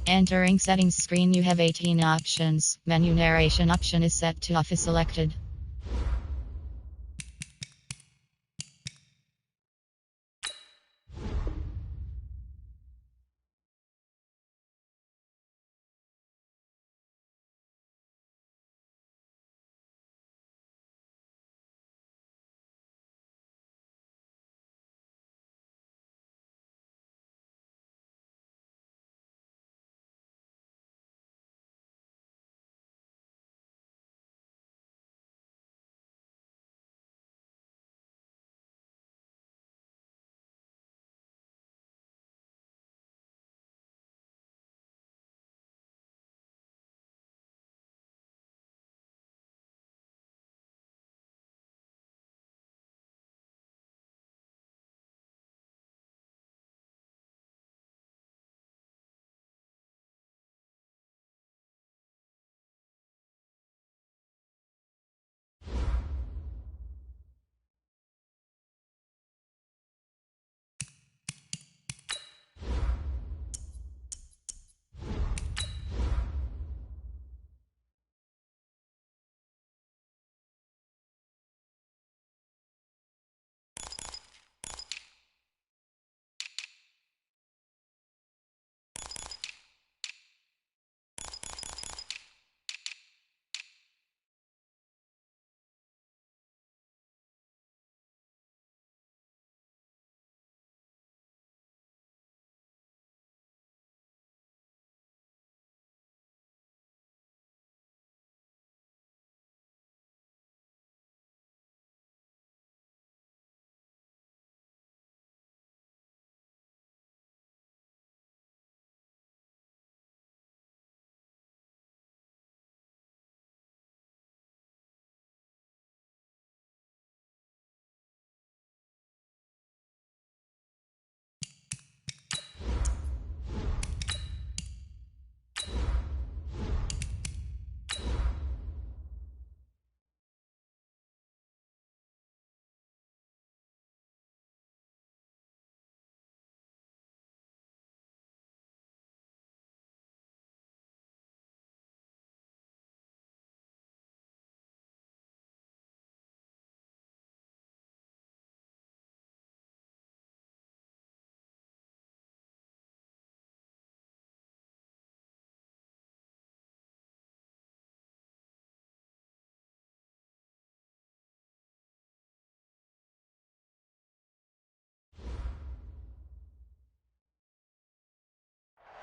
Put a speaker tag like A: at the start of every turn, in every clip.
A: Entering settings screen, you have 18 options. Menu narration option is set to off is selected.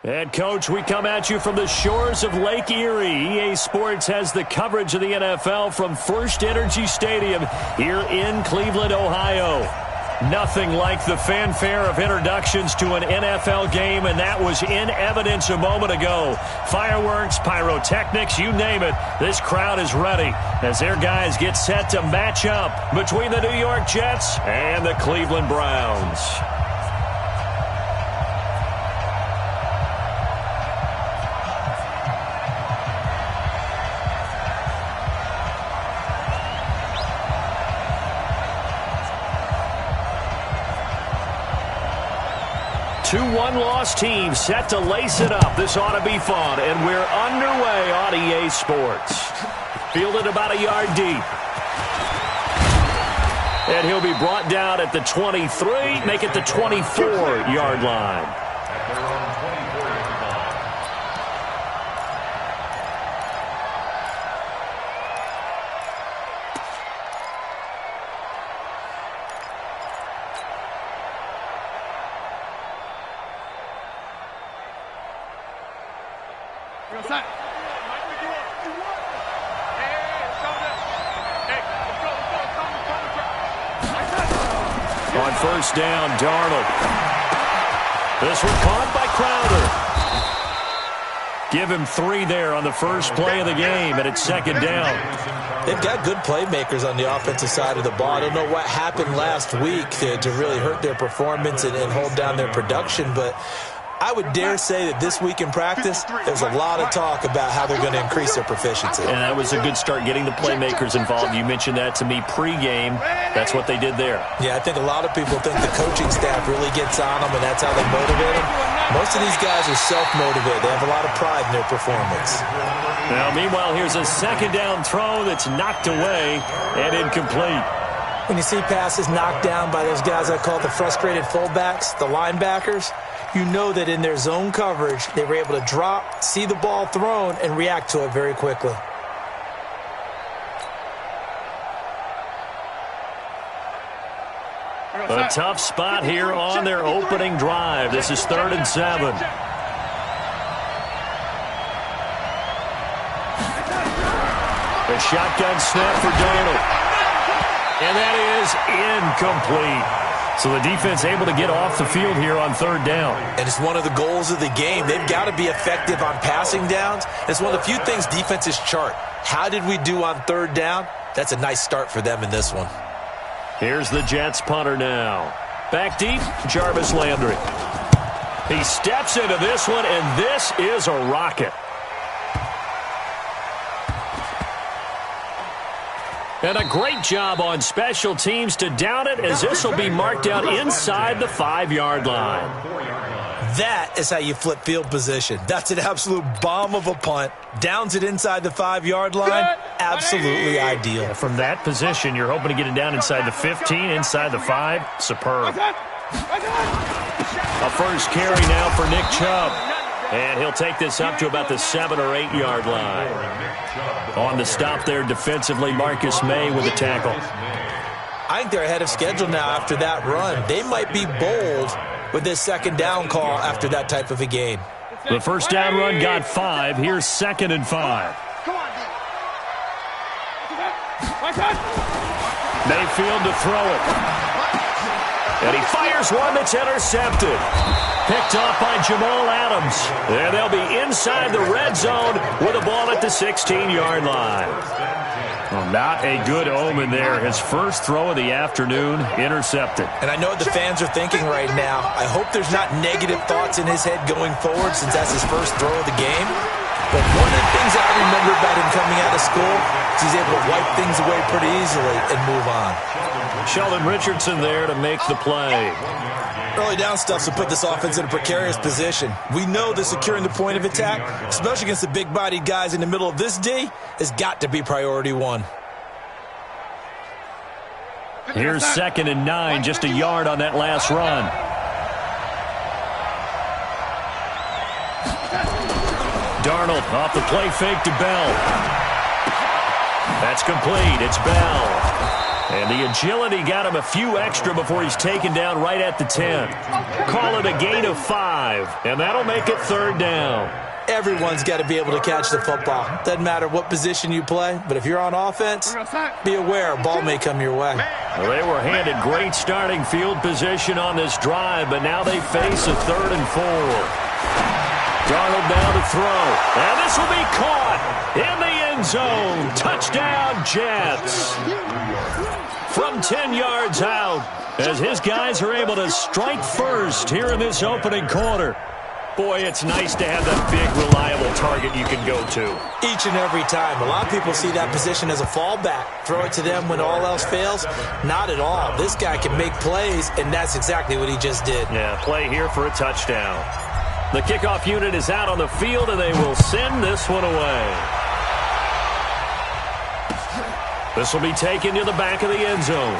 B: And, Coach, we come at you from the shores of Lake Erie. EA Sports has the coverage of the NFL from First Energy Stadium here in Cleveland, Ohio. Nothing like the fanfare of introductions to an NFL game, and that was in evidence a moment ago. Fireworks, pyrotechnics, you name it. This crowd is ready as their guys get set to match up between the New York Jets and the Cleveland Browns. Two one-loss teams set to lace it up. This ought to be fun, and we're underway on EA Sports. Fielded about a yard deep. And he'll be brought down at the 23, make it the 24-yard line. On first down, Darnold. This one caught by Crowder. Give him 3 there on the first play of the game, and it's second down.
C: They've got good playmakers on the offensive side of the ball. I don't know what happened last week to really hurt their performance and hold down their production, but I would dare say that this week in practice, there's a lot of talk about how they're going to increase their proficiency.
B: And that was a good start, getting the playmakers involved. You mentioned that to me pregame. That's what they did there.
C: Yeah, I think a lot of people think the coaching staff really gets on them, and that's how they motivate them. Most of these guys are self-motivated. They have a lot of pride in their performance.
B: Now, meanwhile, here's a second down throw that's knocked away and incomplete.
C: When you see passes knocked down by those guys I call the frustrated fullbacks, the linebackers, you know that in their zone coverage, they were able to drop, see the ball thrown, and react to it very quickly.
B: A tough spot here on their opening drive. This is 3rd and 7. A shotgun snap for Darnold. And that is incomplete. So the defense able to get off the field here on 3rd down.
C: And it's one of the goals of the game. They've got to be effective on passing downs. It's one of the few things defenses chart. How did we do on 3rd down? That's a nice start for them in this one.
B: Here's the Jets punter now. Back deep, Jarvis Landry. He steps into this one, and this is a rocket. And a great job on special teams to down it, as this will be marked out inside the 5-yard line.
C: That is how you flip field position. That's an absolute bomb of a punt. Downs it inside the 5-yard line. Absolutely ideal.
B: Yeah, from that position, you're hoping to get it down inside the 15, inside the 5. Superb. A first carry now for Nick Chubb. And he'll take this up to about the 7- or 8-yard line. On the stop there defensively, Marcus May with the tackle.
C: I think they're ahead of schedule now after that run. They might be bold with this second down call after that type of a game.
B: The first down run got 5. Here's 2nd and 5. Mayfield to throw it. And he fires one that's intercepted. Picked off by Jamal Adams. And they'll be inside the red zone with a ball at the 16-yard line. Well, not a good omen there. His first throw of the afternoon intercepted.
C: And I know what the fans are thinking right now. I hope there's not negative thoughts in his head going forward since that's his first throw of the game. But one of the things I remember about him coming out of school is he's able to wipe things away pretty easily and move on.
B: Sheldon Richardson there to make the play.
C: Early down stuff will put this offense in a precarious position. We know that securing the point of attack, especially against the big-bodied guys in the middle of this D, has got to be priority one.
B: Here's 2nd and 9, just a yard on that last run. Darnold off the play fake to Bell. That's complete. It's Bell. And the agility got him a few extra before he's taken down right at the 10. Call it a gain of 5, and that'll make it 3rd down.
C: Everyone's got to be able to catch the football. Doesn't matter what position you play, but if you're on offense, be aware a ball may come your way.
B: Well, they were handed great starting field position on this drive, but now they face a 3rd and 4. Darnold down to throw. And this will be caught in the end zone. Touchdown, Jets. From 10 yards out, as his guys are able to strike first here in this opening quarter. Boy, it's nice to have that big, reliable target you can go to.
C: Each and every time. A lot of people see that position as a fallback. Throw it to them when all else fails. Not at all. This guy can make plays, and that's exactly what he just did.
B: Yeah, play here for a touchdown. The kickoff unit is out on the field, and they will send this one away. This will be taken to the back of the end zone.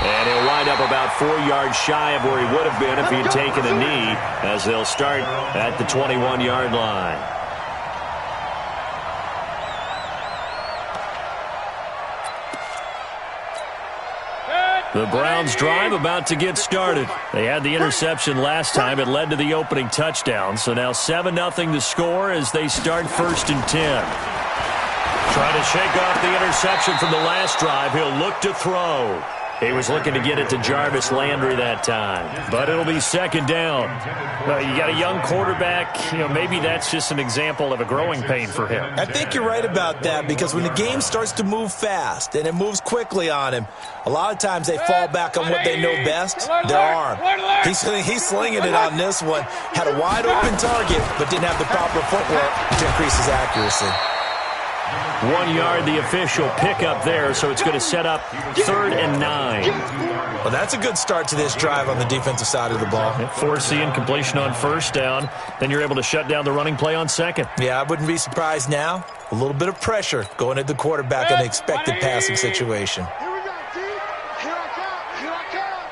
B: And he'll wind up about 4 yards shy of where he would have been if he'd taken a knee, as they'll start at the 21-yard line. The Browns drive about to get started. They had the interception last time. It led to the opening touchdown. So now 7-0 to score as they start 1st and 10. Trying to shake off the interception from the last drive. He'll look to throw. He was looking to get it to Jarvis Landry that time. But it'll be 2nd down. Well, you got a young quarterback. Maybe that's just an example of a growing pain for him.
C: I think you're right about that, because when the game starts to move fast and it moves quickly on him, a lot of times they fall back on what they know best, their arm. He's slinging it on this one. Had a wide open target, but didn't have the proper footwork to increase his accuracy.
B: 1 yard, the official pickup there, so it's going to set up 3rd and 9.
C: Well, that's a good start to this drive on the defensive side of the ball.
B: Force the incompletion on 1st down. Then you're able to shut down the running play on 2nd.
C: Yeah, I wouldn't be surprised now. A little bit of pressure going at the quarterback in an expected passing situation.
D: Here we go, T. Here I come.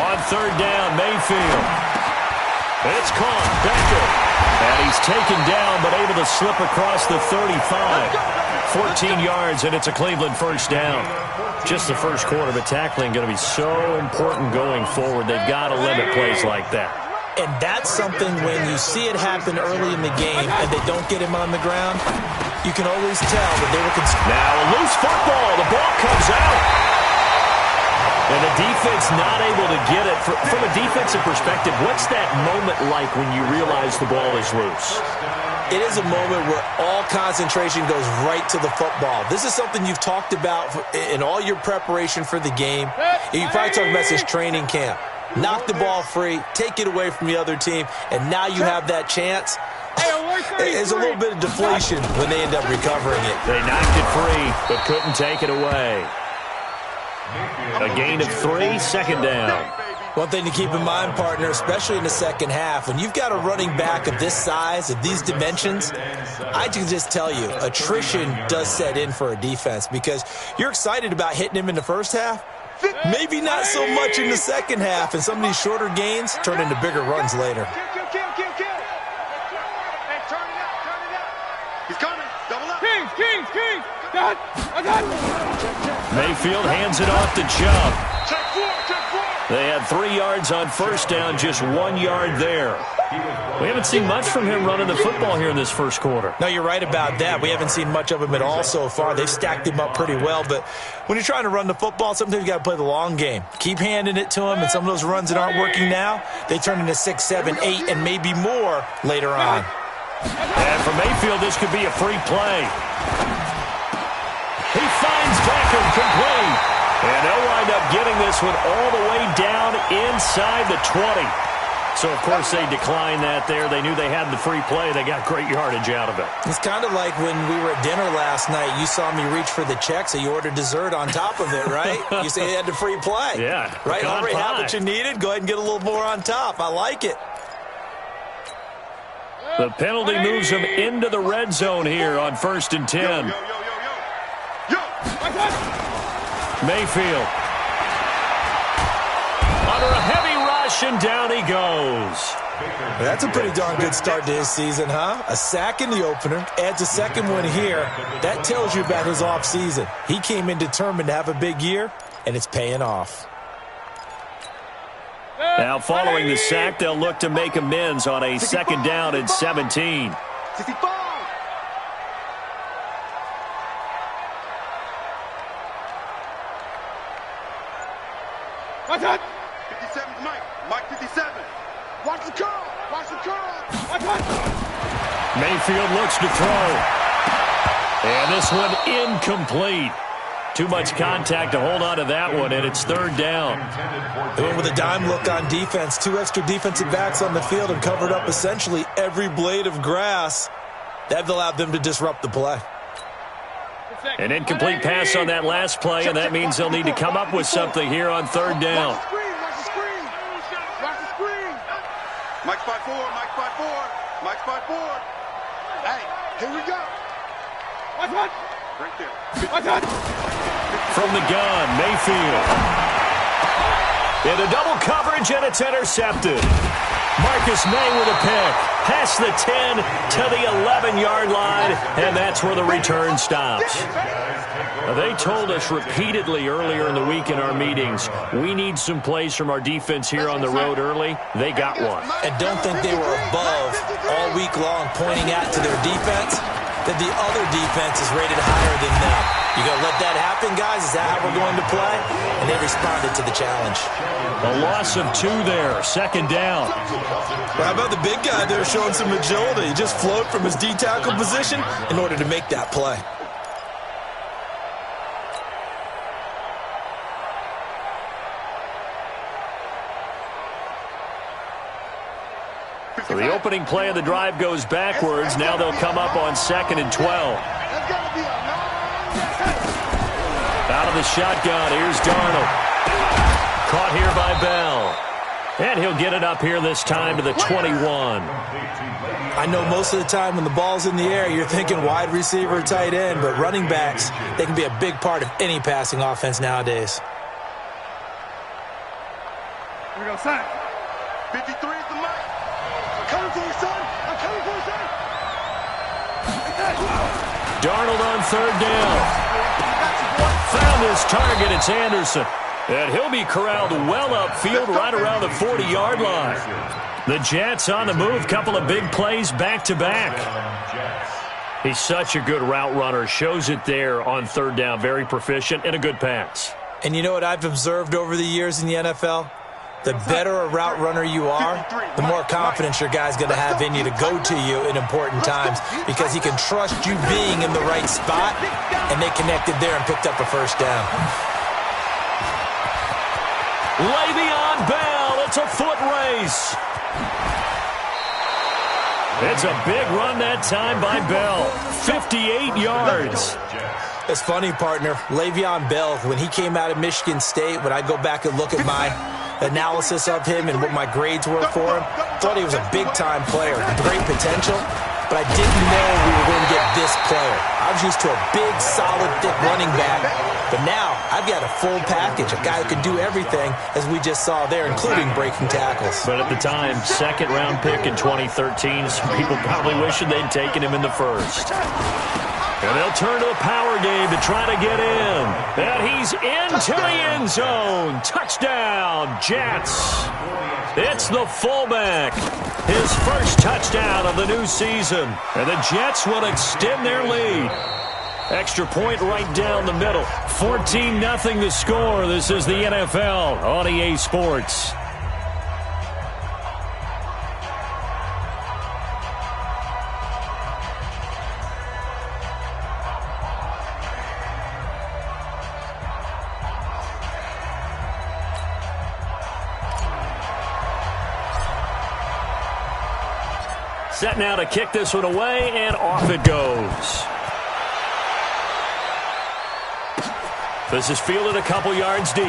B: On 3rd down, Mayfield. It's caught. Becker. And he's taken down, but able to slip across the 35. 14 yards, and it's a Cleveland 1st down. Just the first quarter, but tackling going to be so important going forward. They've got to limit plays like that.
C: And that's something when you see it happen early in the game and they don't get him on the ground, you can always tell that they were concerned.
B: Now a loose football. The ball comes out. And the defense not able to get it. From a defensive perspective, what's that moment like when you realize the ball is loose?
C: It is a moment where all concentration goes right to the football. This is something you've talked about in all your preparation for the game. You probably talked about this training camp. Knock the ball free, take it away from the other team, and now you have that chance. There's a little bit of deflation when they end up recovering it.
B: They knocked it free, but couldn't take it away. A gain of 3, 2nd down.
C: One thing to keep in mind, partner, especially in the second half, when you've got a running back of this size, of these dimensions, I can just tell you, attrition does set in for a defense because you're excited about hitting him in the first half. Maybe not so much in the second half, and some of these shorter gains turn into bigger runs later.
D: Kill. Hey, turn it out. He's coming. Double up. Kings.
B: Mayfield hands it off to Chubb.
D: Check 4.
B: They had 3 yards on 1st down, just 1 yard there. We haven't seen much from him running the football here in this first quarter.
C: No, you're right about that. We haven't seen much of him at all so far. They've stacked him up pretty well, but when you're trying to run the football, sometimes you got to play the long game. Keep handing it to him, and some of those runs that aren't working now, they turn into 6, 7, 8, and maybe more later on.
B: And for Mayfield, this could be a free play. He finds Becker complete. And they'll wind up getting this one all the way down inside the 20. So, of course, they declined that there. They knew they had the free play. They got great yardage out of it.
C: It's kind of like when we were at dinner last night. You saw me reach for the check, so you ordered dessert on top of it, right? You say you had the free play.
B: Yeah.
C: Right? Already had what you needed. Go ahead and get a little more on top. I like it.
B: The penalty moves them into the red zone here on 1st and 10. Mayfield. Under a heavy rush, and down he goes.
C: That's a pretty darn good start to his season, huh? A sack in the opener, adds a second one here. That tells you about his offseason. He came in determined to have a big year, and it's paying off.
B: Now, following the sack, they'll look to make amends on a 2nd down and 17.
D: 65. What's that? 57's Mike 57. Watch the curl.
B: Mayfield looks to throw. And this one incomplete. Too much contact to hold on to that one, and it's 3rd down.
C: They went with a dime look on defense. 2 extra defensive backs on the field and covered up essentially every blade of grass. That allowed them to disrupt the play.
B: An incomplete pass on that last play, and that means they'll need to come up with something here on 3rd down.
D: Watch the screen. Mike's by 4. Hey, here we go. Right there.
B: From the gun, Mayfield. Into double coverage, and it's intercepted. Marcus May with a pick. Past the 10 to the 11-yard line, and that's where the return stops. They told us repeatedly earlier in the week in our meetings, we need some plays from our defense here on the road early. They got one.
C: And don't think they were above all week long pointing out to their defense that the other defense is rated higher than them. You going to let that happen, guys? Is that how we're going to play? And they responded to the challenge.
B: A loss of 2 there, 2nd down.
C: Well, how about the big guy there showing some agility? He just flowed from his D-tackle position in order to make that play.
B: So the opening play of the drive goes backwards. Now they'll come up on 2nd and 12. Out of the shotgun, here's Darnold. Caught here by Bell. And he'll get it up here this time to the 21.
C: I know most of the time when the ball's in the air, you're thinking wide receiver, tight end, but running backs, they can be a big part of any passing offense nowadays.
D: Here we go, son. 53 is the mic. I'm coming for you, son. I'm coming for you, son.
B: Darnold on 3rd down. Found his target. It's Anderson. And he'll be corralled well upfield right around the 40-yard line. The Jets on the move. Couple of big plays back-to-back. He's such a good route runner. Shows it there on 3rd down. Very proficient and a good pass.
C: And you know what I've observed over the years in the NFL? The better a route runner you are, the more confidence your guy's going to have in you to go to you in important times because he can trust you being in the right spot, and they connected there and picked up a 1st down.
B: Le'Veon Bell, it's a foot race. It's a big run that time by Bell. 58 yards.
C: It's funny, partner. Le'Veon Bell, when he came out of Michigan State, when I go back and look at my analysis of him and what my grades were for him, thought he was a big-time player, great potential, but I didn't know we were going to get this player. I was used to a big, solid, thick running back, but now I've got a full package, a guy who can do everything, as we just saw there, including breaking tackles.
B: But at the time, 2nd-round pick in 2013, some people probably wishing they'd taken him in the 1st. And they'll turn to the power game to try to get in. And he's into the end zone. Touchdown, Jets. It's the fullback. His first touchdown of the new season. And the Jets will extend their lead. Extra point right down the middle. 14-0 the score. This is the NFL on EA Sports. Set now to kick this one away, and off it goes. This is fielded a couple yards deep.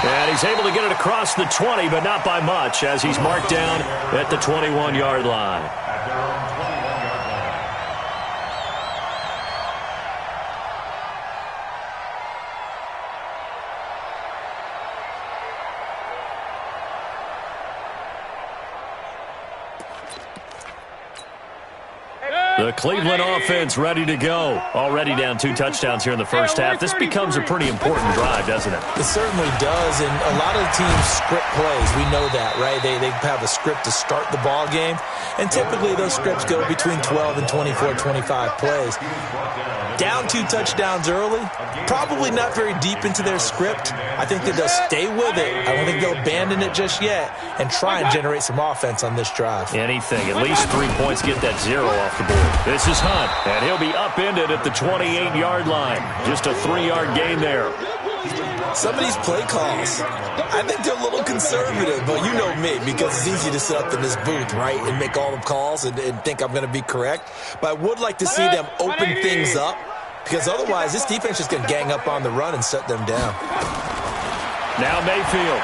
B: And he's able to get it across the 20, but not by much, as he's marked down at the 21-yard line. The Cleveland offense ready to go. Already down 2 touchdowns here in the first half. This becomes a pretty important drive, doesn't it?
C: It certainly does, and a lot of the teams script plays. We know that, right? They have a script to start the ball game, and typically those scripts go between 12 and 24, 25 plays. Down 2 touchdowns early, probably not very deep into their script. I think that they'll stay with it. I don't think they'll abandon it just yet and try and generate some offense on this drive.
B: Anything. At least 3 points, get that 0 off the board. This is Hunt, and he'll be upended at the 28-yard line. Just a 3-yard gain there.
C: Some of these play calls, I think they're a little conservative, but you know me, because it's easy to sit up in this booth, right, and make all the calls and think I'm going to be correct. But I would like to see them open things up, because otherwise this defense is going to gang up on the run and shut them down.
B: Now Mayfield.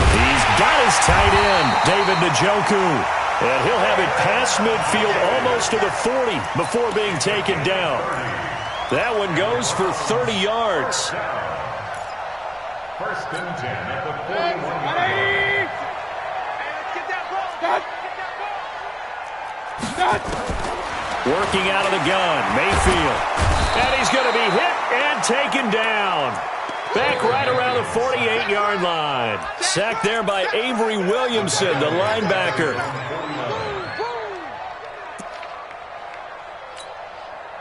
B: He's got his tight end, David Njoku. And he'll have it past midfield almost to the 40 before being taken down. That one goes for 30 yards.
D: First and 10 at the 41-yard line.
B: Working out of the gun, Mayfield. And he's going to be hit and taken down. Back right around the 48-yard line. Sacked there by Avery Williamson, the linebacker.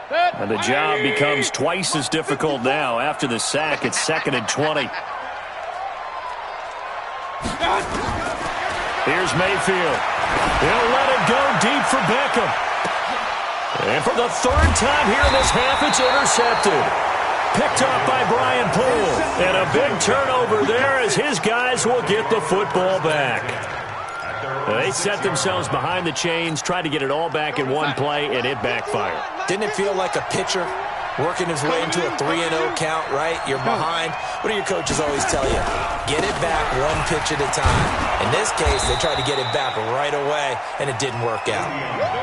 B: And the job becomes twice as difficult now. After the sack, it's 2nd and 20. Here's Mayfield. He'll let it go deep for Beckham. And for the 3rd time here in this half, it's intercepted. Picked up by Brian Poole. And a big turnover there as his guys will get the football back. They set themselves behind the chains, tried to get it all back in one play, and it backfired.
C: Didn't it feel like a pitcher working his way into a 3-0 count, right? You're behind. What do your coaches always tell you? Get it back one pitch at a time. In this case, they tried to get it back right away, and it didn't work out.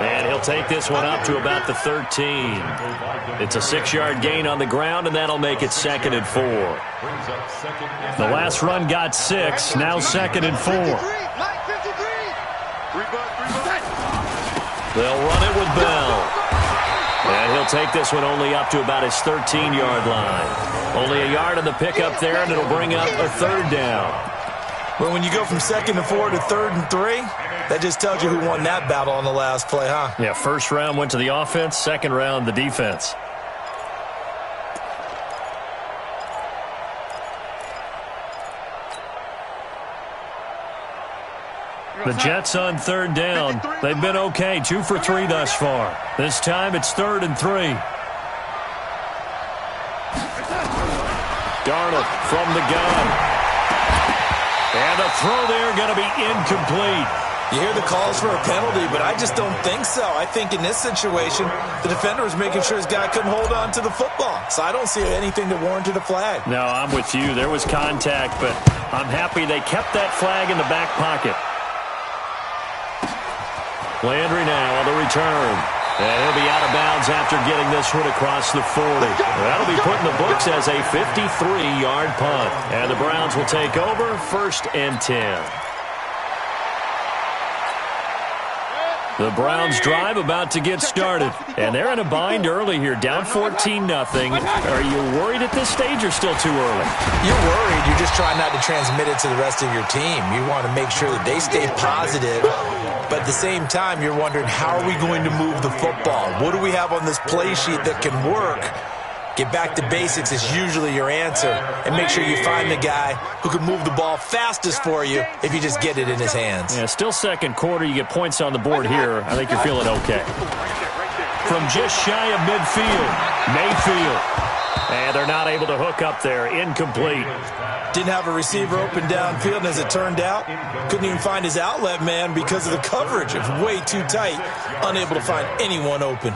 B: And he'll take this one up to about the 13. It's a 6-yard gain on the ground, and that'll make it 2nd and 4. The last run got 6, now 2nd and 4. They'll run it with Bell. And he'll take this one only up to about his 13-yard line. Only a yard on the pickup there, and it'll bring up a 3rd down.
C: But when you go from 2nd and 4 to 3rd and 3, that just tells you who won that battle on the last play, huh?
B: Yeah, first round went to the offense, second round the defense. The Jets on 3rd down. They've been okay, 2 for 3 thus far. This time it's 3rd and 3. Darnold from the gun. And the throw there going to be incomplete.
C: You hear the calls for a penalty, but I just don't think so. I think in this situation, the defender was making sure his guy couldn't hold on to the football. So I don't see anything that warranted a flag.
B: No, I'm with you. There was contact, but I'm happy they kept that flag in the back pocket. Landry now on the return. And he'll be out of bounds after getting this one across the 40. That'll be put in the books as a 53-yard punt. And the Browns will take over, 1st and 10. The Browns drive about to get started. And they're in a bind early here, down 14-0. Are you worried at this stage or still too early?
C: You're worried. You're just trying not to transmit it to the rest of your team. You want to make sure that they stay positive. But at the same time, you're wondering, how are we going to move the football? What do we have on this play sheet that can work? Get back to basics is usually your answer. And make sure you find the guy who can move the ball fastest for you if you just get it in his hands.
B: Yeah, still second quarter. You get points on the board here. I think you're feeling okay. From just shy of midfield, Mayfield. And they're not able to hook up there. Incomplete.
C: Didn't have a receiver open downfield, and as it turned out, couldn't even find his outlet man because of the coverage. It was way too tight, unable to find anyone open.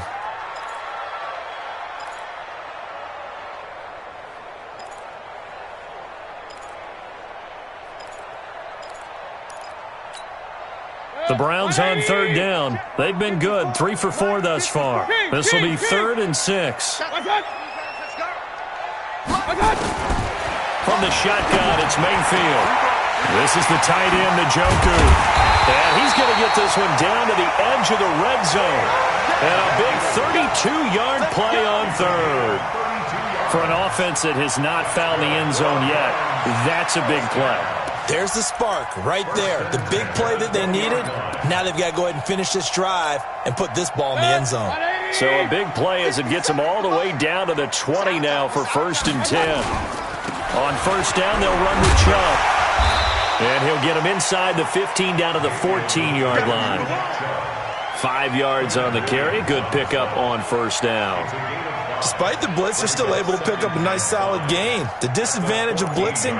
B: The Browns on 3rd down. They've been good, 3 for 4 thus far. This will be 3rd and 6. From the shotgun, it's Mayfield. This is the tight end, Njoku. And he's going to get this one down to the edge of the red zone. And a big 32-yard play on 3rd. For an offense that has not found the end zone yet, that's a big play.
C: There's the spark right there. The big play that they needed. Now they've got to go ahead and finish this drive and put this ball in the end zone.
B: So a big play as it gets them all the way down to the 20 now for 1st and 10. On 1st down, they'll run with Chubb. And he'll get him inside the 15 down to the 14-yard line. 5 yards on the carry. Good pickup on 1st down.
C: Despite the blitz, they're still able to pick up a nice solid gain. The disadvantage of blitzing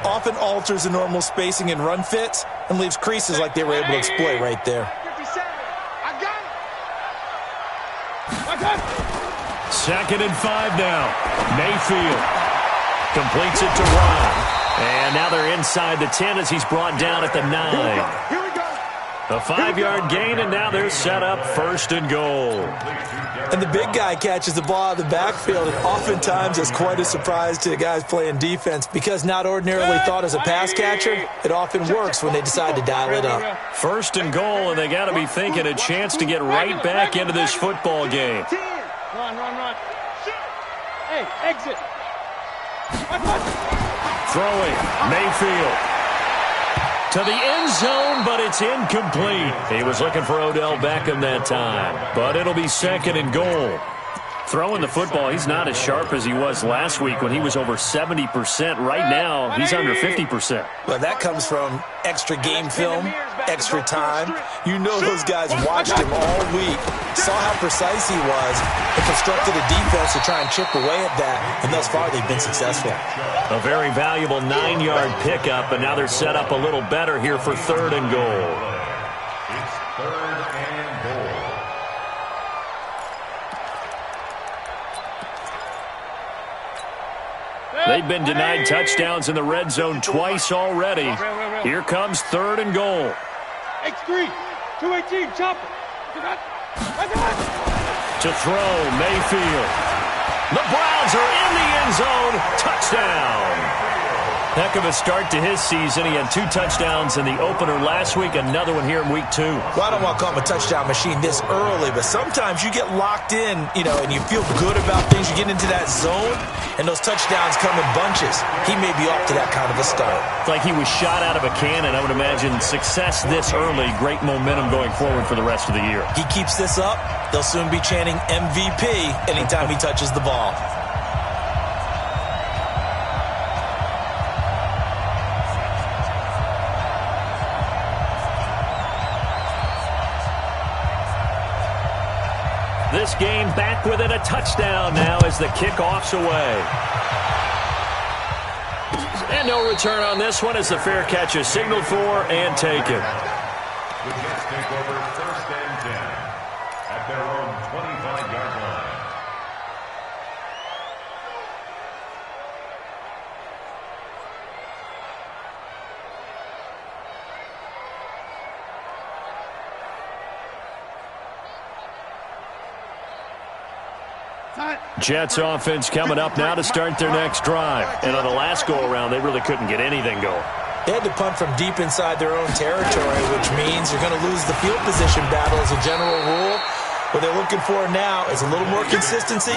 C: often alters the normal spacing and run fits and leaves creases like they were able to exploit right there.
B: 2nd and 5 now. Mayfield completes it to Ron. And now they're inside the 10 as he's brought down at the 9. A 5-yard gain, and now they're set up 1st and goal.
C: And the big guy catches the ball out of the backfield, and oftentimes it's quite a surprise to the guys playing defense because not ordinarily thought as a pass catcher, it often works when they decide to dial it up.
B: 1st and goal, and they got to be thinking a chance to get right back into this football game.
D: Run. Hey, exit.
B: Throwing, Mayfield. To the end zone, but it's incomplete. He was looking for Odell Beckham that time, but it'll be 2nd and goal. Throwing the football, he's not as sharp as he was last week when he was over 70%. Right now, he's under 50%.
C: Well, that comes from extra game film, extra time. You know those guys watched him all week, saw how precise he was, and constructed a defense to try and chip away at that, and thus far they've been successful.
B: A very valuable 9-yard pickup, and now they're set up a little better here for 3rd and goal.
E: It's 3rd and goal.
B: They've been denied touchdowns in the red zone twice already. Here comes 3rd and goal.
D: X3, 218, chopper.
B: To throw, Mayfield. The Browns are in the end zone. Touchdown. Heck of a start to his season. He had 2 touchdowns in the opener last week, another one here in week 2.
C: Well, I don't want to call him a touchdown machine this early, but sometimes you get locked in, and you feel good about things. You get into that zone, and those touchdowns come in bunches. He may be off to that kind of a start.
B: It's like he was shot out of a cannon. I would imagine success this early, great momentum going forward for the rest of the year.
C: He keeps this up, they'll soon be chanting MVP anytime he touches the ball.
B: This game back within a touchdown now as the kickoff's away. And no return on this one as the fair catch is signaled for and taken.
E: The Jets take over 1st and 10 at their own 25-yard line.
B: Jets offense coming up now to start their next drive. And on the last go-around, they really couldn't get anything going.
C: They had to punt from deep inside their own territory, which means you're going to lose the field position battle as a general rule. What they're looking for now is a little more consistency,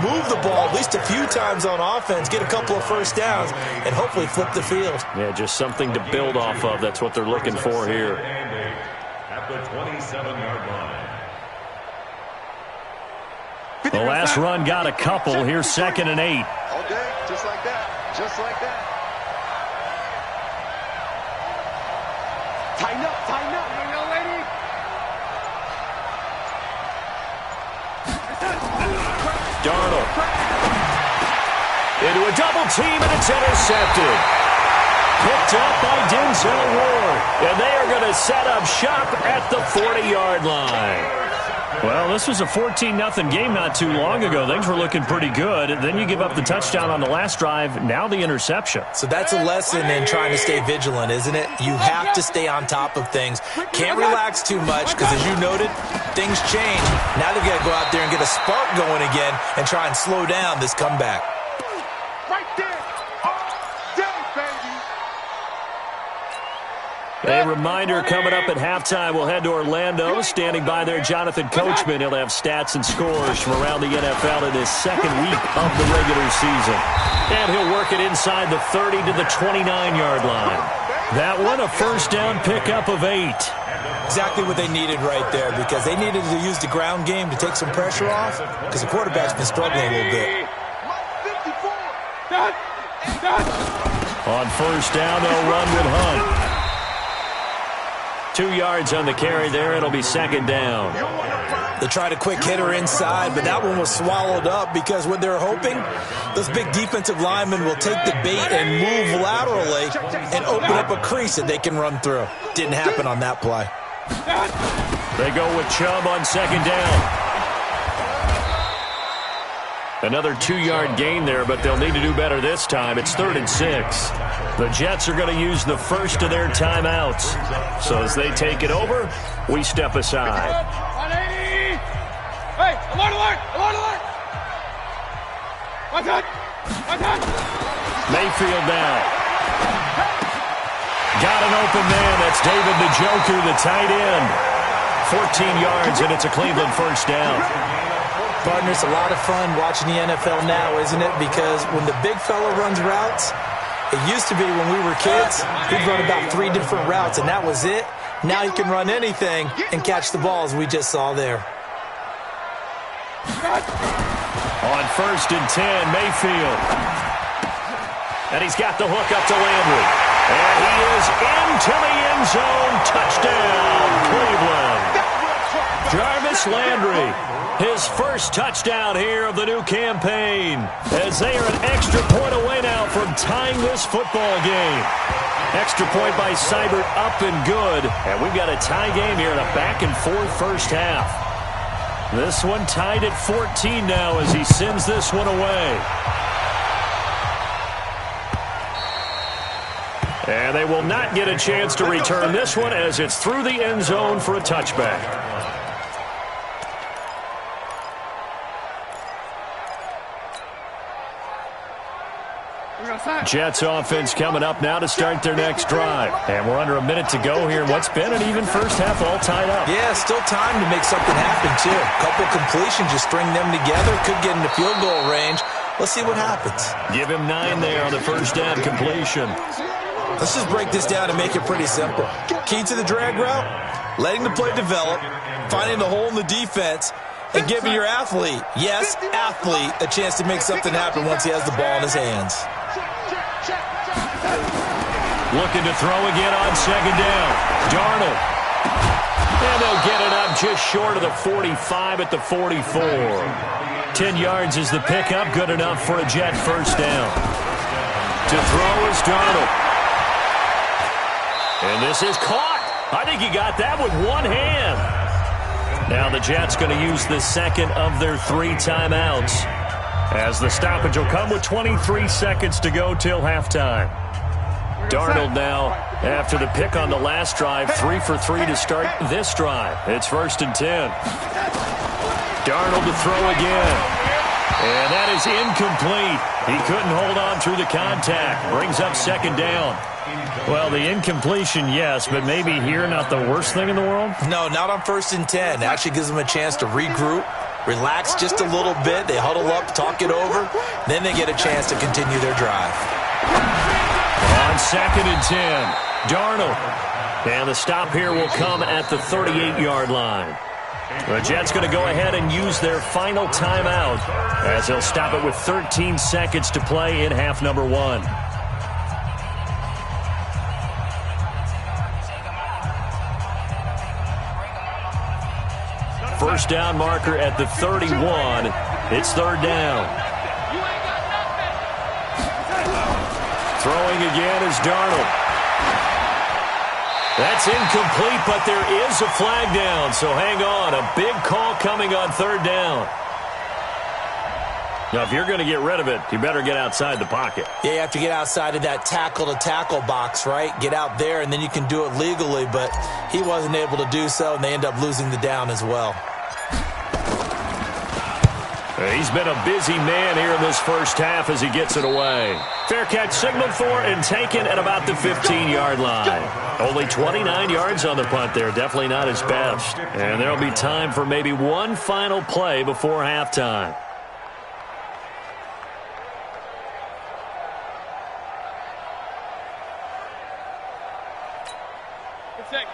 C: move the ball at least a few times on offense, get a couple of first downs, and hopefully flip the field.
B: Yeah, just something to build off of. That's what they're looking for here.
E: At the 27-yard line.
B: The last run got a couple. Here's 2nd and 8.
D: All day, just like that. Just like that. Tighten up, young lady.
B: Darnold. Into a double team, and it's intercepted. Picked up by Denzel Ward. And they are going to set up shop at the 40-yard line. Well, this was a 14-0 game not too long ago. Things were looking pretty good. Then you give up the touchdown on the last drive. Now the interception.
C: So that's a lesson in trying to stay vigilant, isn't it? You have to stay on top of things. Can't relax too much because, as you noted, things change. Now they've got to go out there and get a spark going again and try and slow down this comeback.
D: Right there. All day, baby.
B: A reminder coming up at halftime, we'll head to Orlando. Standing by there, Jonathan Coachman. He'll have stats and scores from around the NFL in his 2nd week of the regular season. And he'll work it inside the 30 to the 29-yard line. That one, a first down pickup of 8.
C: Exactly what they needed right there, because they needed to use the ground game to take some pressure off, because the quarterback's been struggling a little bit.
B: On first down, they'll run with Hunt. 2 yards on the carry there. It'll be 2nd down.
C: They tried a quick hitter inside, but that one was swallowed up because what they're hoping, those big defensive linemen will take the bait and move laterally and open up a crease that they can run through. Didn't happen on that play.
B: They go with Chubb on 2nd down. Another 2-yard gain there, but they'll need to do better this time. It's 3rd and 6. The Jets are going to use the first of their timeouts. So as they take it over, we step aside.
D: 180. Hey, alert, alert, alert, alert. What's that?
B: Mayfield down. Got an open man. That's David Njoku, the tight end. 14 yards, and it's a Cleveland first down.
C: Partner, it's a lot of fun watching the NFL now, isn't it? Because when the big fella runs routes, it used to be when we were kids, he'd run about 3 different routes, and that was it. Now he can run anything and catch the balls we just saw there.
B: On 1st and 10, Mayfield. And he's got the hook up to Landry. And he is into the end zone. Touchdown, Cleveland. Jarvis Landry, his first touchdown here of the new campaign, as they are an extra point away now from tying this football game. Extra point by Seibert, up and good. And we've got a tie game here in a back-and-forth first half. This one tied at 14 now as he sends this one away. And they will not get a chance to return this one as it's through the end zone for a touchback. Jets offense coming up now to start their next drive. And we're under a minute to go here. What's been an even first half all tied up.
C: Yeah, still time to make something happen, too. Couple completions, just string them together. Could get into field goal range. Let's see what happens.
B: Give him 9 there on the first down completion.
C: Let's just break this down and make it pretty simple. Key to the drag route, letting the play develop, finding the hole in the defense, and giving your athlete, yes, athlete, a chance to make something happen once he has the ball in his hands.
B: Looking to throw again on second down. Darnold. And they'll get it up just short of the 45 at the 44. 10 yards is the pickup. Good enough for a Jet first down. To throw is Darnold. And this is caught. I think he got that with one hand. Now the Jets going to use the second of their 3 timeouts, as the stoppage will come with 23 seconds to go till halftime. Darnold now, after the pick on the last drive, 3 for 3 to start this drive. It's 1st and 10. Darnold to throw again. And that is incomplete. He couldn't hold on through the contact. Brings up second down. Well, the incompletion, yes, but maybe here not the worst thing in the world?
C: No, not on 1st and 10. Actually gives them a chance to regroup, relax just a little bit. They huddle up, talk it over. Then they get a chance to continue their drive.
B: On 2nd and 10, Darnold. And the stop here will come at the 38-yard line. The Jets going to go ahead and use their final timeout, as they'll stop it with 13 seconds to play in half number 1. First down marker at the 31. It's 3rd down. Throwing again is Darnold. That's incomplete, but there is a flag down, so hang on. A big call coming on 3rd down. Now, if you're going to get rid of it, you better get outside the pocket.
C: Yeah, you have to get outside of that tackle-to-tackle box, right? Get out there, and then you can do it legally, but he wasn't able to do so, and they end up losing the down as well.
B: He's been a busy man here in this first half as he gets it away. Fair catch signaled for and taken at about the 15-yard line. Only 29 yards on the punt there. Definitely not his best. And there will be time for maybe one final play before halftime.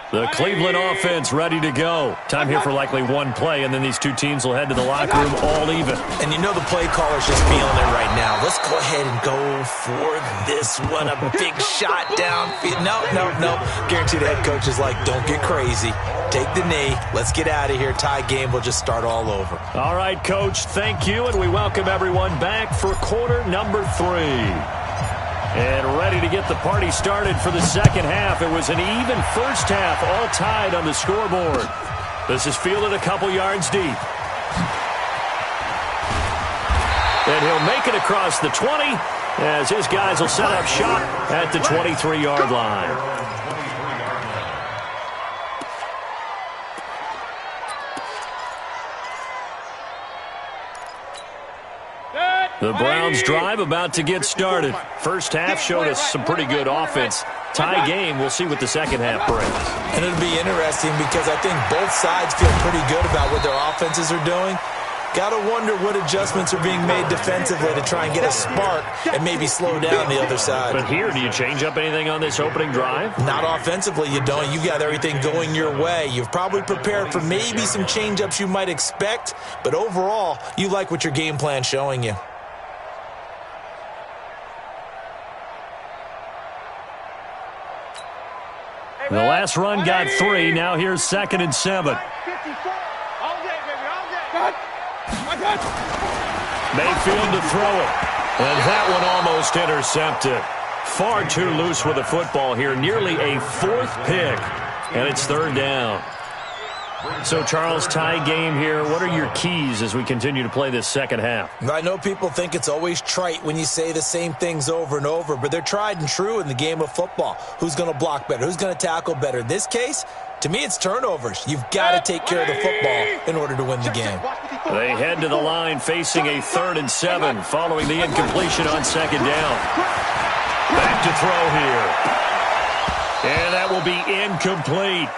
B: The Cleveland offense ready to go. Time here for likely one play, and then these two teams will head to the locker room all even.
C: And you know the play caller's just feeling it right now. Let's go ahead and go for this one. A big shot downfield. No. Guarantee the head coach is like, don't get crazy. Take the knee. Let's get out of here. Tie game will just start all over.
B: All right, Coach, thank you, and we welcome everyone back for quarter number 3. And ready to get the party started for the second half. It was an even first half, all tied on the scoreboard. This is fielded a couple yards deep. And he'll make it across the 20 as his guys will set up shop at the 23-yard line. The Browns drive about to get started. First half showed us some pretty good offense. Tie game, we'll see what the second half brings.
C: And it'll be interesting because I think both sides feel pretty good about what their offenses are doing. Got to wonder what adjustments are being made defensively to try and get a spark and maybe slow down the other side.
B: But here, do you change up anything on this opening drive?
C: Not offensively, you don't. You got everything going your way. You've probably prepared for maybe some change-ups you might expect, but overall, you like what your game plan's showing you.
B: The last run got 3. Now here's 2nd and 7. Mayfield to throw it. And that one almost intercepted. Far too loose with the football here. Nearly a 4th pick. And it's 3rd down. So, Charles, tie game here. What are your keys as we continue to play this second half?
C: I know people think it's always trite when you say the same things over and over, but they're tried and true in the game of football. Who's going to block better? Who's going to tackle better? In this case, to me, it's turnovers. You've got to take care of the football in order to win the game.
B: They head to the line facing a 3rd and 7 following the incompletion on 2nd down. Back to throw here. And that will be incomplete.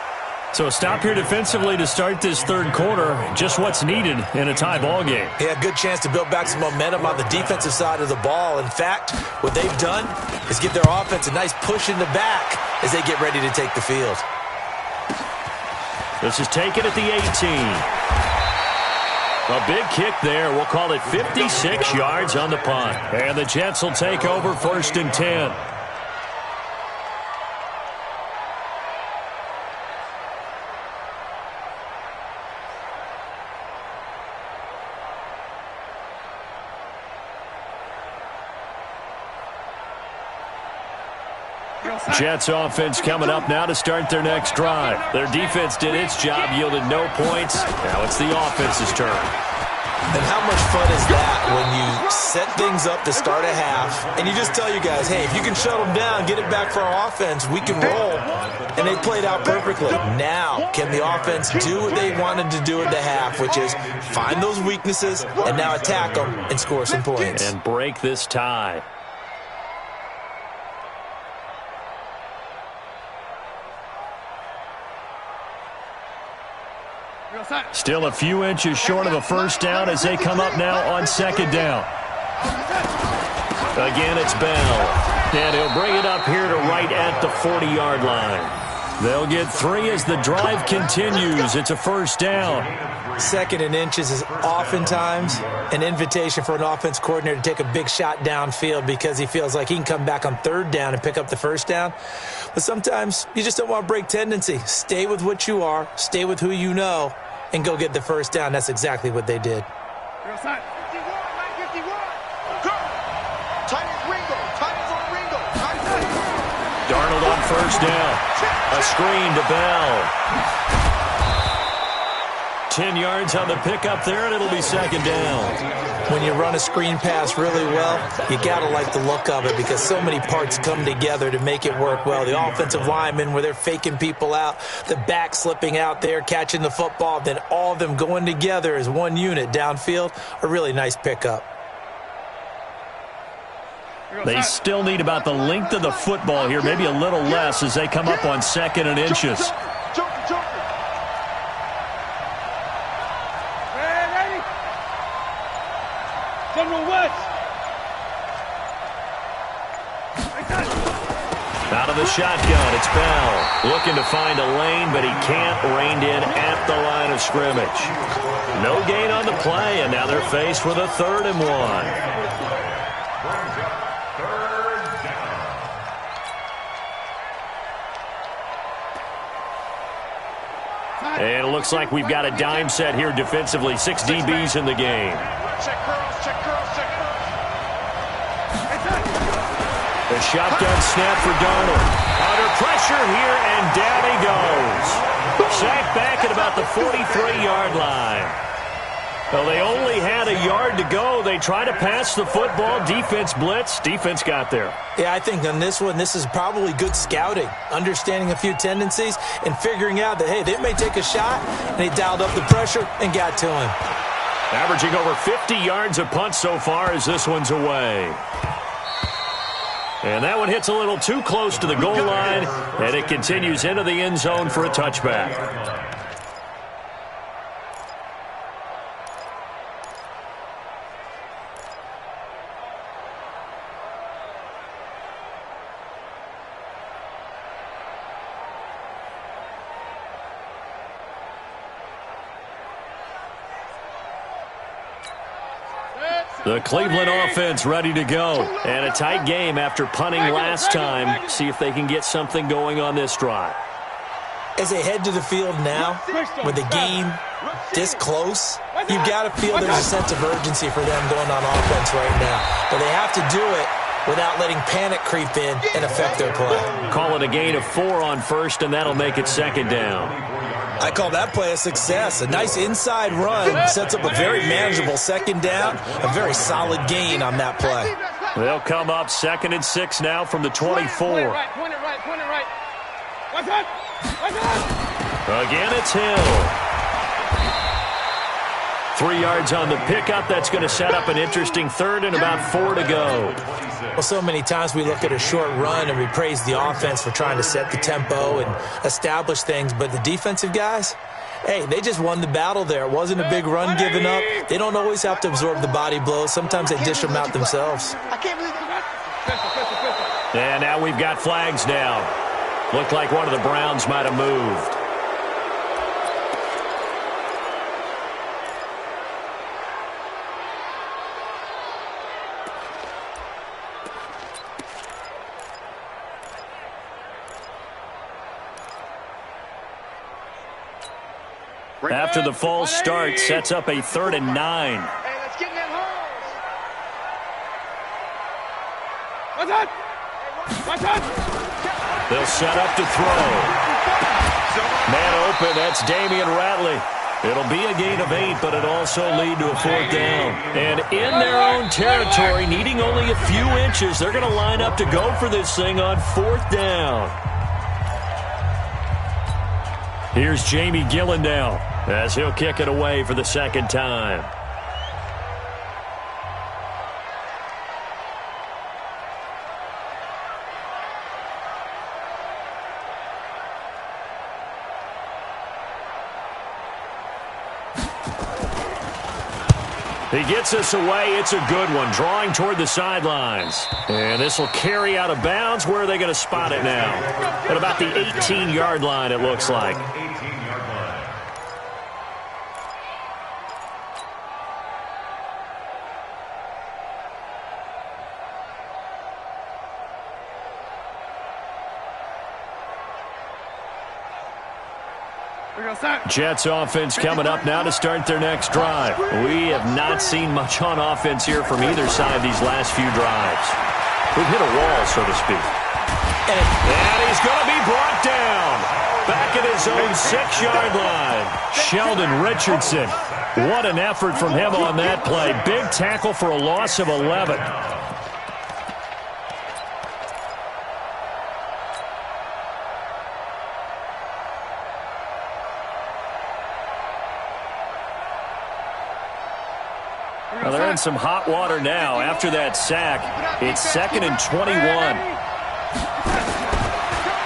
B: So a stop here defensively to start this 3rd quarter. Just what's needed in a tie ball game.
C: Yeah, good chance to build back some momentum on the defensive side of the ball. In fact, what they've done is give their offense a nice push in the back as they get ready to take the field.
B: This is taken at the 18. A big kick there. We'll call it 56 yards on the punt. And the Jets will take over 1st and 10. Jets offense coming up now to start their next drive. Their defense did its job, yielded no points. Now it's the offense's turn.
C: And how much fun is that when you set things up to start a half and you just tell your guys, hey, if you can shut them down, get it back for our offense, we can roll. And they played out perfectly. Now, can the offense do what they wanted to do at the half, which is find those weaknesses and now attack them and score some points.
B: And break this tie. Still a few inches short of a 1st down as they come up now on 2nd down. Again, it's Bell. And he'll bring it up here to right at the 40-yard line. They'll get 3 as the drive continues. It's a 1st down.
C: 2nd and inches is oftentimes an invitation for an offense coordinator to take a big shot downfield because he feels like he can come back on 3rd down and pick up the 1st down. But sometimes you just don't want to break tendency. Stay with what you are, stay with who you know, and go get the 1st down. That's exactly what they did.
B: Darnold on 1st down. A screen to Bell. 10 yards on the pickup there, and it'll be 2nd down.
C: When you run a screen pass really well, you got to like the look of it because so many parts come together to make it work well. The offensive linemen, where they're faking people out, the back slipping out there, catching the football, then all of them going together as one unit downfield, a really nice pickup.
B: They still need about the length of the football here, maybe a little less as they come up on 2nd and inches. Out of the shotgun, it's Bell. Looking to find a lane, but he can't. Reined in at the line of scrimmage. No gain on the play, and now they're faced with a 3rd and 1. And it looks like we've got a dime set here defensively. 6 DBs in the game. The shotgun snap for Darnold. Under pressure here, and down he goes. Sacked back at about the 43-yard line. Well, they only had a yard to go. They try to pass the football. Defense blitz. Defense got there.
C: Yeah, I think on this one, this is probably good scouting, understanding a few tendencies, and figuring out that, hey, they may take a shot, and they dialed up the pressure and got to him.
B: Averaging over 50 yards a punt so far as this one's away. And that one hits a little too close to the goal line, and it continues into the end zone for a touchback. The Cleveland offense ready to go. And a tight game after punting last time. See if they can get something going on this drive.
C: As they head to the field now, with the game this close, you've got to feel there's a sense of urgency for them going on offense right now. But they have to do it without letting panic creep in and affect their play.
B: Call it a gain of 4 on first, and that'll make it second down.
C: I call that play a success. A nice inside run sets up a very manageable second down, a very solid gain on that play.
B: They'll come up 2nd and 6 now from the 24.
D: Point it right. What's that?
B: Again, it's Hill. 3 yards on the pickup. That's going to set up an interesting third and about 4 to go.
C: Well, so many times we look at a short run and we praise the offense for trying to set the tempo and establish things, but the defensive guys, hey, they just won the battle there. It wasn't a big run given up. They don't always have to absorb the body blows. Sometimes they dish them out themselves.
B: And now we've got flags down. Looked like one of the Browns might have moved. After the false start, sets up a 3rd and 9.
D: Hey, let's get in that hole. What's that?
B: They'll set up to throw. Man open, that's Damian Ratley. It'll be a gain of 8, but it'll also lead to a 4th down. And in their own territory, needing only a few inches, they're going to line up to go for this thing on 4th down. Here's Jamie Gillen now as he'll kick it away for the 2nd time. He gets us away. It's a good one, drawing toward the sidelines. And this will carry out of bounds. Where are they going to spot it now? At about the 18-yard line, it looks like.
E: 18-yard line.
B: Jets offense coming up now to start their next drive. We have not seen much on offense here from either side these last few drives. We've hit a wall, so to speak. And he's going to be brought down. Back at his own 6-yard line. Sheldon Richardson. What an effort from him on that play. Big tackle for a loss of 11. Well, they're in some hot water now. After that sack, it's 2nd and 21.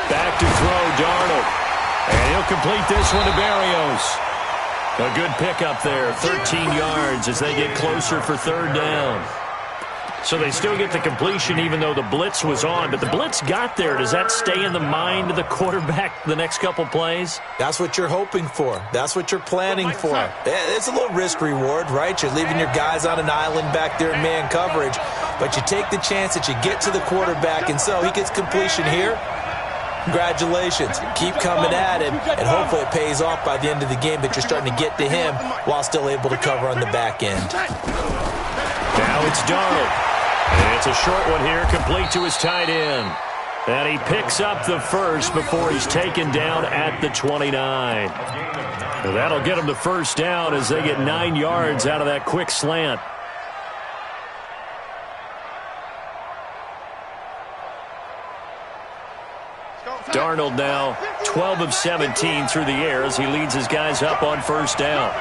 B: Back to throw, Darnold. And he'll complete this one to Berrios. A good pickup there, 13 yards as they get closer for 3rd down. So they still get the completion even though the blitz was on. But the blitz got there. Does that stay in the mind of the quarterback the next couple plays?
C: That's what you're hoping for. That's what you're planning for. It's a little risk-reward, right? You're leaving your guys on an island back there in man coverage. But you take the chance that you get to the quarterback, and so he gets completion here. Congratulations. Keep coming at him, and hopefully it pays off by the end of the game that you're starting to get to him while still able to cover on the back end.
B: Now it's Darnold. And it's a short one here, complete to his tight end. And he picks up the first before he's taken down at the 29. And that'll get him the 1st down as they get 9 yards out of that quick slant. Darnold now 12 of 17 through the air as he leads his guys up on 1st down.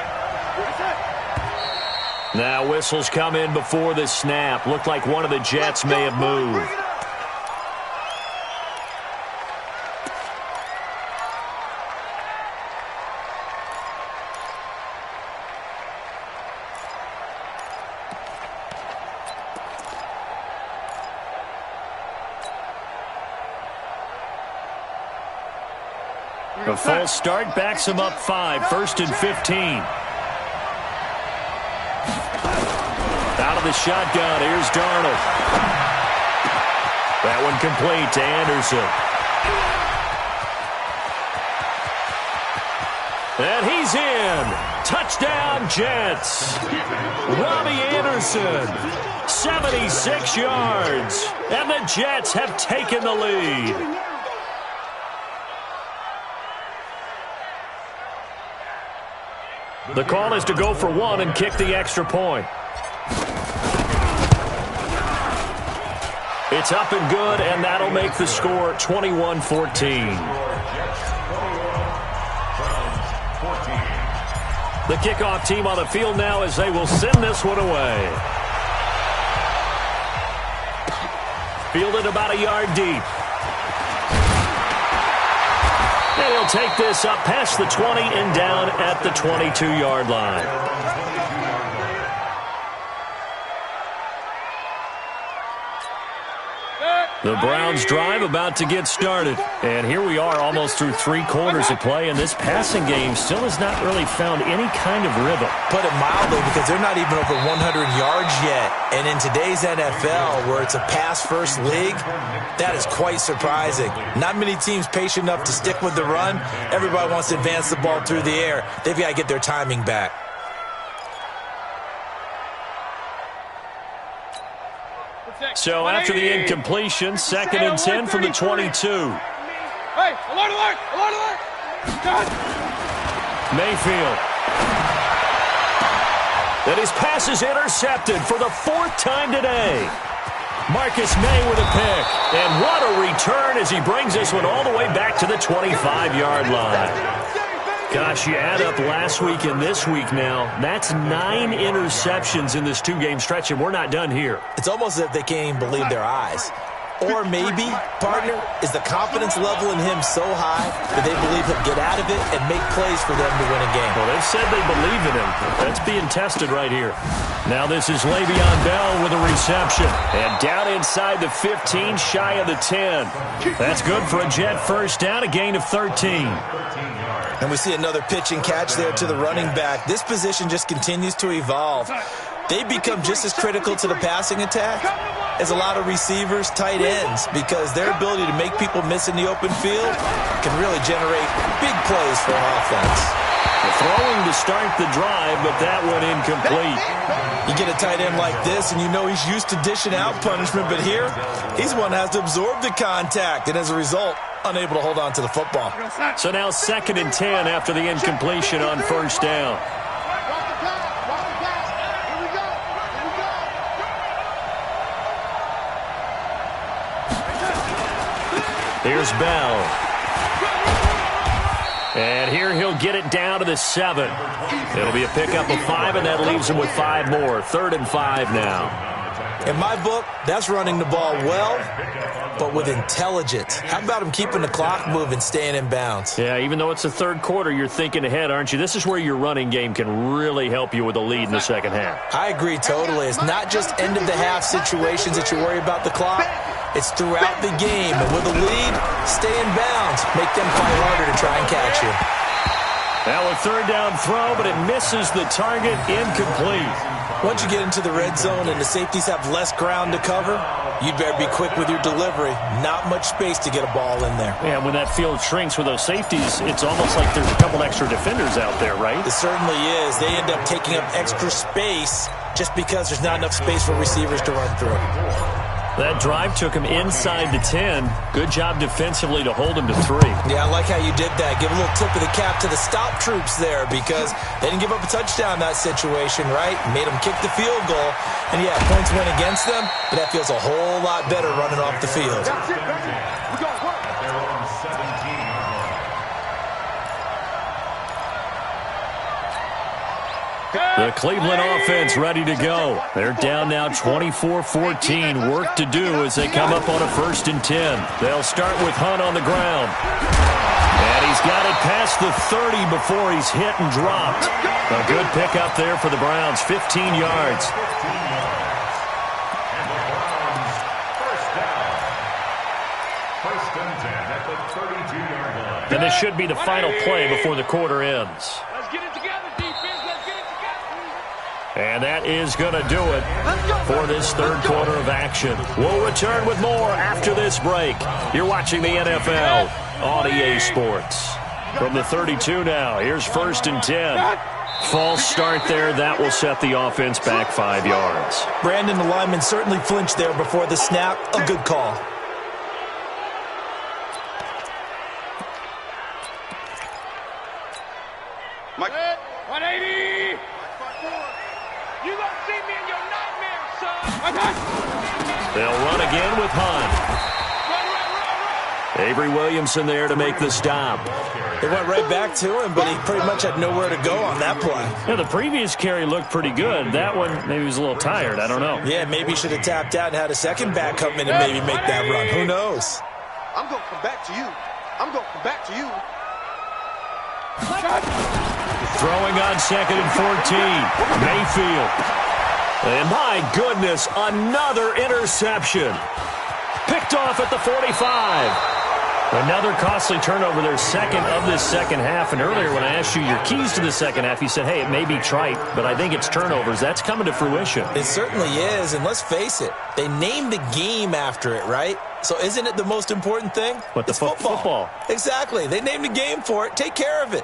B: Now whistles come in before the snap. Looked like one of the Jets may have moved. A false start backs him up 5, 1st and 15. Out of the shotgun, here's Darnold. That one complete to Anderson. And he's in. Touchdown, Jets. Robbie Anderson, 76 yards. And the Jets have taken the lead. The call is to go for one and kick the extra point. It's up and good, and that'll make the score 21-14. The kickoff team on the field now as they will send this one away. Fielded about a yard deep. And he'll take this up past the 20 and down at the 22-yard line. The Browns drive about to get started. And here we are almost through 3 quarters of play, and this passing game still has not really found any kind of rhythm.
C: Put it mildly, because they're not even over 100 yards yet. And in today's NFL, where it's a pass-first league, that is quite surprising. Not many teams patient enough to stick with the run. Everybody wants to advance the ball through the air. They've got to get their timing back.
B: So after the incompletion, 2nd and 10 from the 22.
D: Hey, alert, alert, alert, alert.
B: Mayfield. And his pass is intercepted for the 4th time today. Marcus May with a pick. And what a return as he brings this one all the way back to the 25-yard line. Gosh, you add up last week and this week now, that's 9 interceptions in this 2-game stretch, and we're not done here.
C: It's almost as if they can't even believe their eyes. Or maybe, partner, is the confidence level in him so high that they believe he'll get out of it and make plays for them to win a game.
B: Well, they've said they believe in him. That's being tested right here. Now this is Le'Veon Bell with a reception. And down inside the 15, shy of the 10. That's good for a Jet first down, a gain of 13.
C: And we see another pitch and catch there to the running back. This position just continues to evolve. They become just as critical to the passing attack as a lot of receivers, tight ends, because their ability to make people miss in the open field can really generate big plays for an offense.
B: Throwing to start the drive, but that one incomplete.
C: You get a tight end like this, and you know he's used to dishing out punishment, but here, he's one that has to absorb the contact, and as a result, unable to hold on to the football.
B: So now 2nd and 10 after the incompletion on first down. Here's Bell. And here he'll get it down to the 7. It'll be a pickup of 5, and that leaves him with 5 more. 3rd and 5 now.
C: In my book, that's running the ball well, but with intelligence. How about him keeping the clock moving, staying in bounds?
B: Yeah, even though it's the 3rd quarter, you're thinking ahead, aren't you? This is where your running game can really help you with a lead in the second half.
C: I agree totally. It's not just end-of-the-half situations that you worry about the clock. It's throughout the game. And with a lead, stay in bounds. Make them fight harder to try and catch you.
B: Now a 3rd down throw, but it misses the target, incomplete.
C: Once you get into the red zone and the safeties have less ground to cover, you'd better be quick with your delivery. Not much space to get a ball in there.
B: Yeah, when that field shrinks with those safeties, it's almost like there's a couple extra defenders out there, right?
C: It certainly is. They end up taking up extra space just because there's not enough space for receivers to run through.
B: That drive took him inside the 10. Good job defensively to hold him to 3.
C: Yeah, I like how you did that. Give a little tip of the cap to the stop troops there, because they didn't give up a touchdown in that situation, right? Made them kick the field goal. And, yeah, points went against them, but that feels a whole lot better running off the field.
D: That's it, baby. We got work.
E: Their own 17-yard line.
B: The Cleveland offense ready to go. They're down now 24-14. Work to do as they come up on a 1st and 10. They'll start with Hunt on the ground. And he's got it past the 30 before he's hit and dropped. A good pickup there for the Browns, 15 yards.
E: And the Browns, first down. 1st and 10 at the 32-yard line.
B: And this should be the final play before the quarter ends.
D: Let's get it together, defense. Let's get it together.
B: And that is going to do it for this third quarter of action. We'll return with more after this break. You're watching the NFL on EA Sports. From the 32 now, here's 1st and 10. False start there. That will set the offense back 5 yards.
C: Brandon, the lineman certainly flinched there before the snap. A good call.
D: Mike. 180. You gonna see me in your nightmares, son.
B: They'll run again with Hunt. Avery Williamson there to make the stop.
C: They went right back to him, but he pretty much had nowhere to go on that play.
B: Yeah, the previous carry looked pretty good. That one, maybe he was a little tired. I don't know.
C: Yeah, maybe he should have tapped out and had a second back come in and maybe make that run. Who knows?
D: I'm gonna come back to you. I'm gonna come back to you.
B: Throwing on 2nd and 14. Mayfield. And my goodness, another interception. Picked off at the 45. Another costly turnover, their second of this second half. And earlier when I asked you your keys to the second half, you said, hey, it may be trite, but I think it's turnovers. That's coming to fruition.
C: It certainly is, and let's face it, they named the game after it, right? So isn't it the most important thing?
B: But
C: it's football. Exactly. They named the game for it. Take care of it.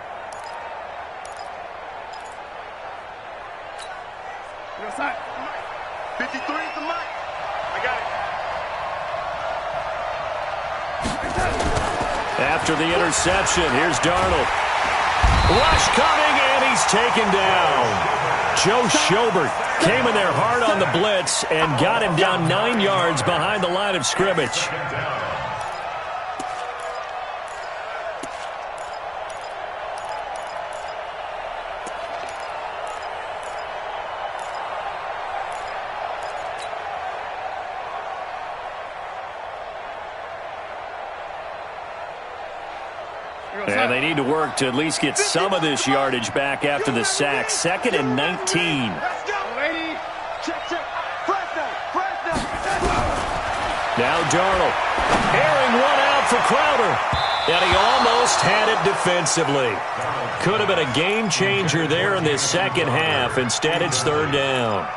D: Your side. 53 is the mic. I got it.
B: After the interception, here's Darnold. Rush coming, and he's taken down. Joe Schobert came in there hard on the blitz and got him down 9 yards behind the line of scrimmage. And they need to work to at least get some of this yardage back after the sack. 2nd and 19.
D: Let's go, lady. Check, check. Press down.
B: Now Darnold. Airing one out for Crowder. And he almost had it defensively. Could have been a game changer there in this second half. Instead, it's 3rd down.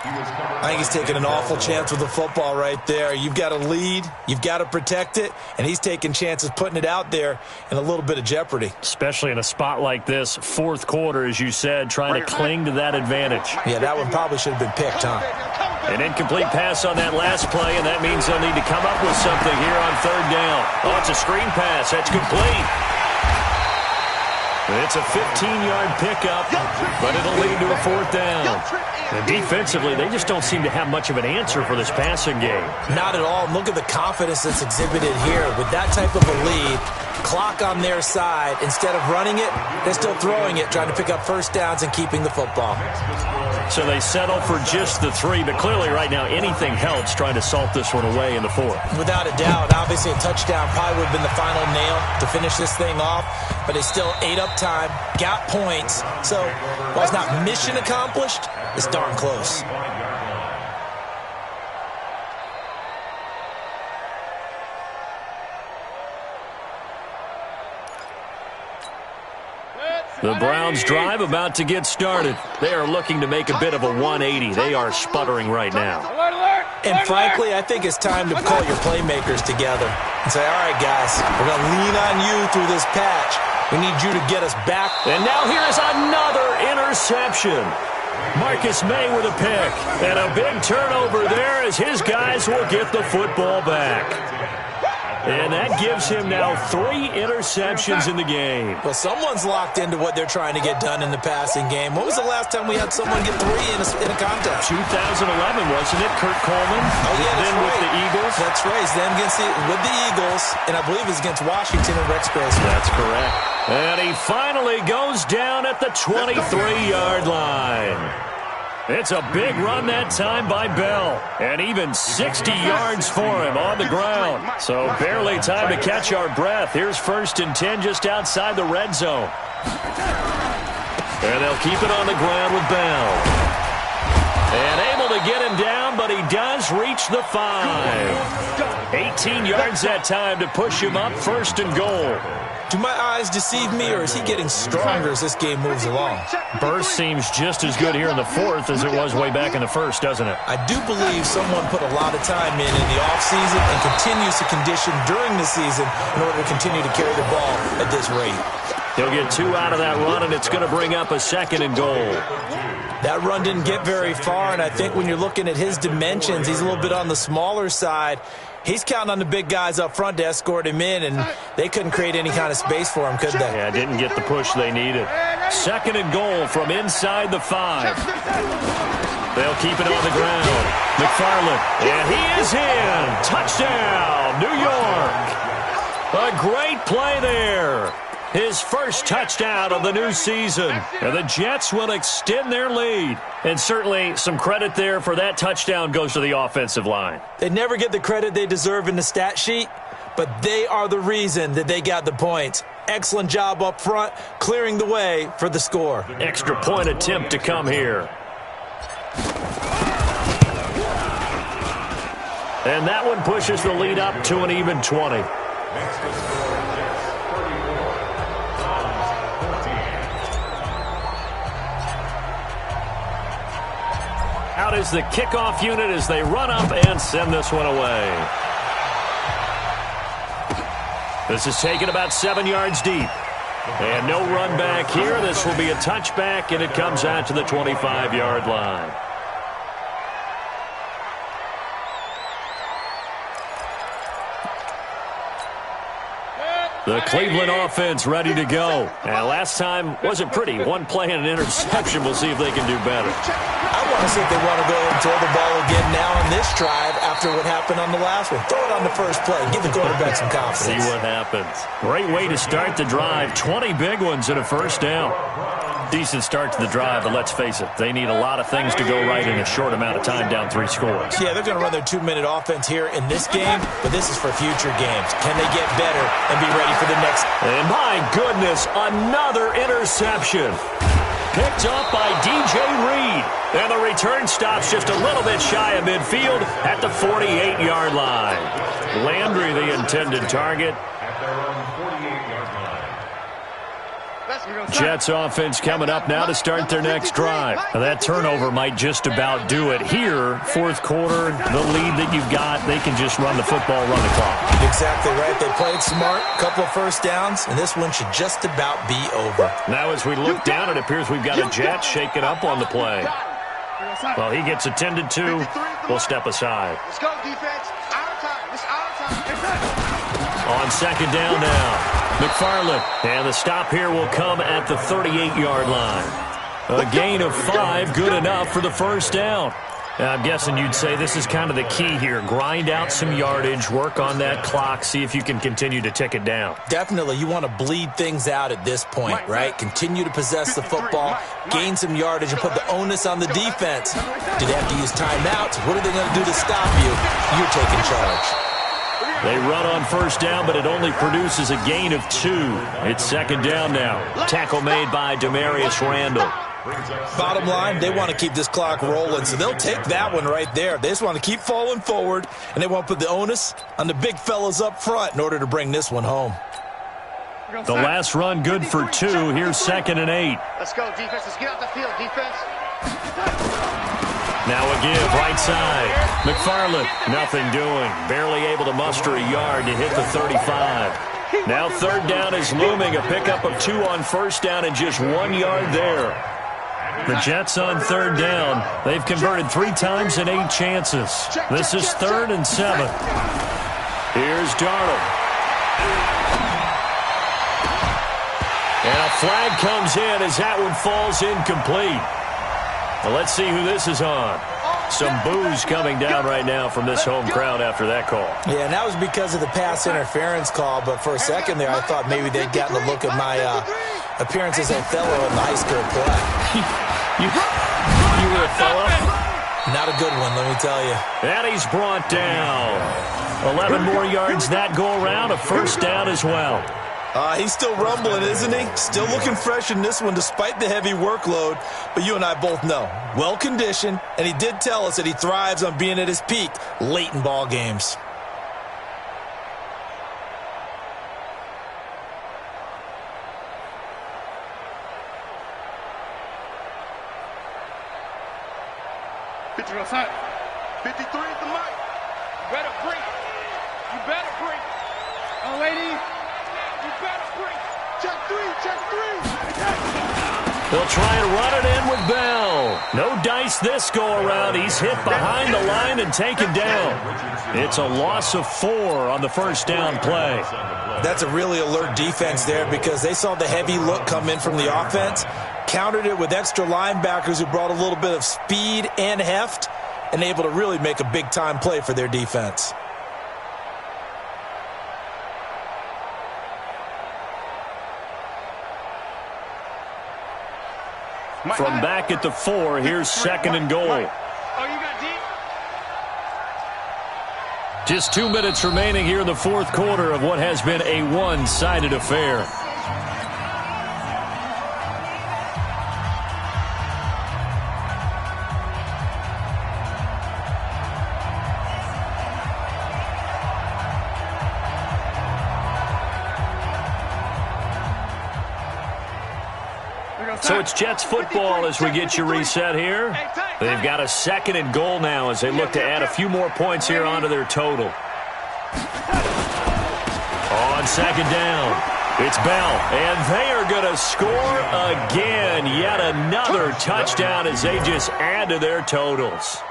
C: I think he's taking an awful chance with the football right there. You've got to lead, you've got to protect it, and he's taking chances putting it out there in a little bit of jeopardy.
B: Especially in a spot like this, 4th quarter, as you said, trying to cling to that advantage.
C: Yeah, that one probably should have been picked, huh?
B: An incomplete pass on that last play, and that means they'll need to come up with something here on 3rd down. Oh, it's a screen pass. That's complete. It's a 15-yard pickup, but it'll lead to a 4th down. And defensively, they just don't seem to have much of an answer for this passing game.
C: Not at all. Look at the confidence that's exhibited here. With that type of a lead, clock on their side, instead of running it, they're still throwing it, trying to pick up 1st downs and keeping the football.
B: So they settle for just the 3, but clearly right now anything helps trying to salt this one away in the 4th.
C: Without a doubt. Obviously a touchdown probably would have been the final nail to finish this thing off, but they still ate up time, got points. So while it's not mission accomplished, it's darn close.
B: The Browns drive about to get started. They are looking to make a bit of a 180. They are sputtering right now.
C: And frankly, I think it's time to call your playmakers together and say, all right, guys, we're going to lean on you through this patch. We need you to get us back.
B: And now here is another interception. Marcus May with a pick. And a big turnover there as his guys will get the football back. And that gives him now 3 interceptions in the game.
C: Well, someone's locked into what they're trying to get done in the passing game. When was the last time we had someone get 3 in a contest?
B: 2011, wasn't it? Kurt Coleman.
C: Oh, yeah,
B: then
C: right.
B: with the Eagles.
C: That's right. Then with the Eagles, and I believe it's against Washington and Rex Grossman.
B: That's correct. And he finally goes down at the 23-yard line. It's a big run that time by Bell. And even 60 yards for him on the ground. So barely time to catch our breath. Here's 1st and 10 just outside the red zone. And they'll keep it on the ground with Bell. And able to get him down, but he does reach the 5. 18 yards that time to push him up 1st and goal.
C: Do my eyes deceive me, or is he getting stronger as this game moves along?
B: Burst seems just as good here in the fourth as it was way back in the first, doesn't it?
C: I do believe someone put a lot of time in the offseason and continues to condition during the season in order to continue to carry the ball at this rate.
B: He'll get 2 out of that run, and it's going to bring up a 2nd and goal.
C: That run didn't get very far, and I think when you're looking at his dimensions, he's a little bit on the smaller side. He's counting on the big guys up front to escort him in, and they couldn't create any kind of space for him, could they?
B: Yeah, didn't get the push they needed. 2nd and goal from inside the 5. They'll keep it on the ground. McFarland, and he is in. Touchdown, New York. A great play there. His first touchdown of the new season. And the Jets will extend their lead. And certainly some credit there for that touchdown goes to the offensive line.
C: They never get the credit they deserve in the stat sheet, but they are the reason that they got the points. Excellent job up front, clearing the way for the score.
B: Extra point attempt to come here. And that one pushes the lead up to an even 20.
E: Next to score, Jets 34, Browns 14.
B: Out is the kickoff unit as they run up and send this one away. This is taken about 7 yards deep. And no run back here. This will be a touchback, and it comes out to the 25-yard line. The Cleveland offense ready to go. And last time wasn't pretty. One play and an interception. We'll see if they can do better.
C: I want to see if they want to go and throw the ball again now on this drive after what happened on the last one. Throw it on the first play. Give the quarterback some confidence.
B: See what happens. Great way to start the drive. 20 big ones and a first down. Decent start to the drive, but let's face it, they need a lot of things to go right in a short amount of time, down 3 scores.
C: Yeah, they're going to run their 2-minute offense here in this game, but this is for future games. Can they get better and be ready for the next?
B: And my goodness, another interception. Picked up by DJ Reed. And the return stops just a little bit shy of midfield at the 48-yard line. Landry, the intended target.
E: At their own 48-yard line.
B: Jets offense coming up now to start their next drive. Now that turnover might just about do it. Here, fourth quarter, the lead that you've got, they can just run the football, run the clock.
C: Exactly right. They played smart, couple of first downs, and this one should just about be over.
B: Now as we look down, it appears we've got a Jet shaking up on the play. Well, he gets attended to. We'll step aside.
D: Let's go, defense. Our time. It's our time.
B: On second down now. McFarland, and the stop here will come at the 38-yard line. A gain of 5, good enough for the first down. I'm guessing you'd say this is kind of the key here. Grind out some yardage, work on that clock, see if you can continue to tick it down.
C: Definitely, you want to bleed things out at this point, right? Continue to possess the football, gain some yardage, and put the onus on the defense. Do they have to use timeouts? What are they going to do to stop you? You're taking charge.
B: They run on first down, but it only produces a gain of 2. It's second down now. Tackle made by Demarius Randall.
C: Bottom line, they want to keep this clock rolling, so they'll take that one right there. They just want to keep falling forward, and they want to put the onus on the big fellas up front in order to bring this one home.
B: The last run good for 2. Here's second and 8.
D: Let's go, defense. Let's get out the field, defense.
B: Now a give, right side. McFarland, nothing doing. Barely able to muster a yard to hit the 35. Now third down is looming. A pickup of 2 on first down and just 1 yard there. The Jets on third down. They've converted 3 times in 8 chances. This is 3rd and 7. Here's Darnold. And a flag comes in as that one falls incomplete. Well, let's see who this is on. Some boos coming down right now from this home crowd after that call.
C: Yeah, and that was because of the pass interference call, but for a second there I thought maybe they'd gotten a look at my appearance as Othello in the high school play.
B: You were Othello?
C: Not a good one, let me tell you.
B: And he's brought down. 11 more yards that go around, a first down as well.
C: He's still rumbling, isn't he? Still looking fresh in this one despite the heavy workload. But you and I both know, well-conditioned, and he did tell us that he thrives on being at his peak late in ball games.
D: 53 is the mic. You better break. You better break. Oh, lady. You better break. Check three.
B: They'll try and run it in with Bell. No dice this go-around. He's hit behind the line and taken down. It's a loss of 4 on the first down play.
C: That's a really alert defense there because they saw the heavy look come in from the offense, countered it with extra linebackers who brought a little bit of speed and heft, and able to really make a big-time play for their defense.
B: From back at the 4, here's 2nd and goal.
D: Oh, you got deep?
B: Just 2 minutes remaining here in the fourth quarter of what has been a one-sided affair. So it's Jets football as we get you reset here. They've got a 2nd and goal now as they look to add a few more points here onto their total. On 2nd down, it's Bell, and they are going to score again. Yet another touchdown as they just add to their totals.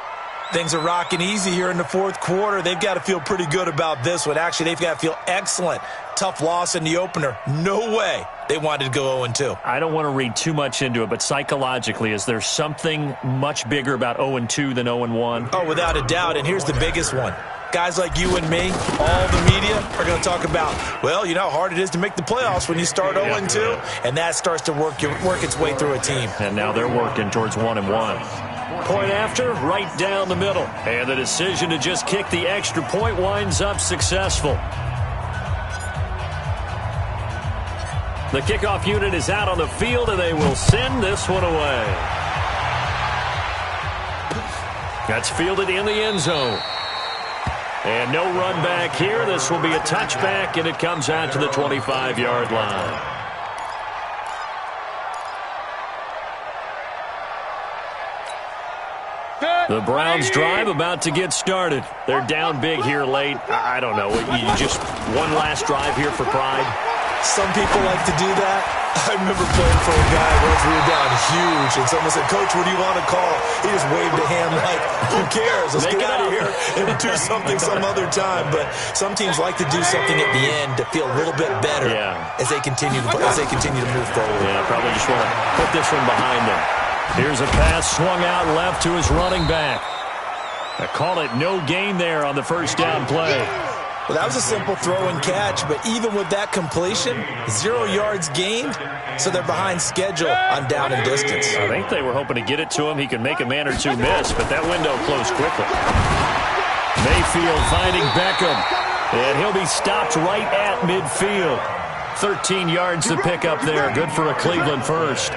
C: Things are rocking easy here in the fourth quarter. They've got to feel pretty good about this one. Actually, they've got to feel excellent. Tough loss in the opener. No way they wanted to go 0-2.
B: I don't want to read too much into it, but psychologically, is there something much bigger about 0-2 than 0-1?
C: Oh, without a doubt, and here's the biggest one. Guys like you and me, all the media are going to talk about, well, you know how hard it is to make the playoffs when you start 0-2, and that starts to work its way through a team.
B: And now they're working towards 1-1. Point after, right down the middle. And the decision to just kick the extra point winds up successful. The kickoff unit is out on the field, and they will send this one away. That's fielded in the end zone. And no run back here. This will be a touchback, and it comes out to the 25-yard line. The Browns drive about to get started. They're down big here late. I don't know. You just one last drive here for pride.
C: Some people like to do that. I remember playing for a guy once we were down huge, and someone said, "Coach, what do you want to call?" He just waved a hand like, "Who cares? Let's get out of here and do something some other time." But some teams like to do something at the end to feel a little bit better as they continue to move forward.
B: Yeah, probably just want to put this one behind them. Here's a pass swung out left to his running back. I call it no gain there on the first down play.
C: Well, that was a simple throw and catch, but even with that completion, 0 yards gained, so they're behind schedule on down and distance.
B: I think they were hoping to get it to him. He could make a man or two miss, but that window closed quickly. Mayfield finding Beckham, and he'll be stopped right at midfield. 13 yards to pick up there. Good for a Cleveland first.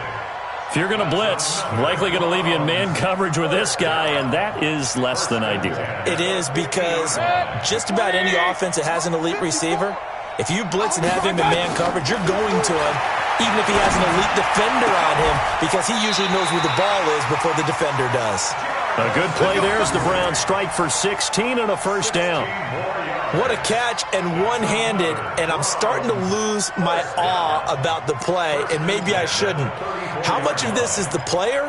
B: If you're going to blitz, likely going to leave you in man coverage with this guy, and that is less than ideal.
C: It is, because just about any offense that has an elite receiver, if you blitz and have him in man coverage, you're going to him, even if he has an elite defender on him, because he usually knows where the ball is before the defender does.
B: A good play there as the Browns strike for 16 and a first down.
C: What a catch, and one-handed, and I'm starting to lose my awe about the play, and maybe I shouldn't. How much of this is the player?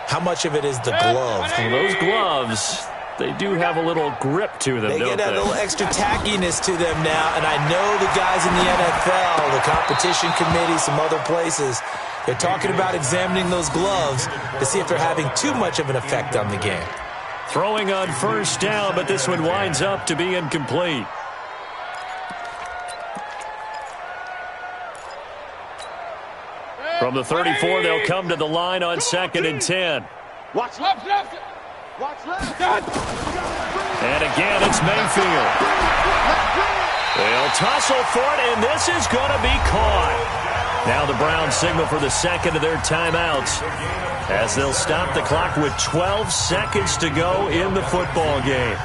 C: How much of it is the glove?
B: Well, those gloves, they do have a little grip to them,
C: don't
B: they?
C: They get a little extra tackiness to them now, and I know the guys in the NFL, the competition committee, some other places, they're talking about examining those gloves to see if they're having too much of an effect on the game.
B: Throwing on first down, but this one winds up to be incomplete. From the 34, they'll come to the line on 2nd and 10.
D: Watch left. Watch left.
B: And again, it's Mayfield. They'll tussle for it, and this is going to be caught. Now the Browns signal for the second of their timeouts as they'll stop the clock with 12 seconds to go in the football game.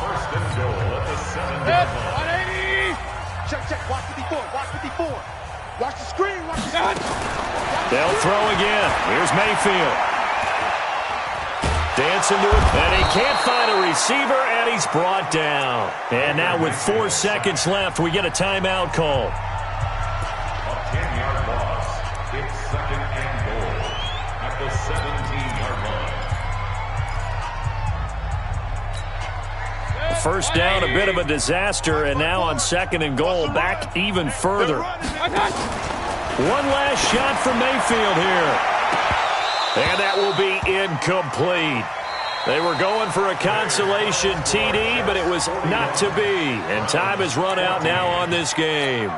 E: First and goal at the 7-yard line.
D: Check. Watch 54. Watch 54. Watch the screen. Watch the screen.
B: They'll throw again. Here's Mayfield. Dancing to it, and he can't find a receiver, and he's brought down. And now with 4 seconds left, we get a timeout call.
E: A 10-yard loss. It's 2nd and goal at the 17-yard line.
B: First down, a bit of a disaster, and now on 2nd and goal, back even further. One last shot from Mayfield here. And that will be incomplete. They were going for a consolation TD, but it was not to be. And time has run out now on this game.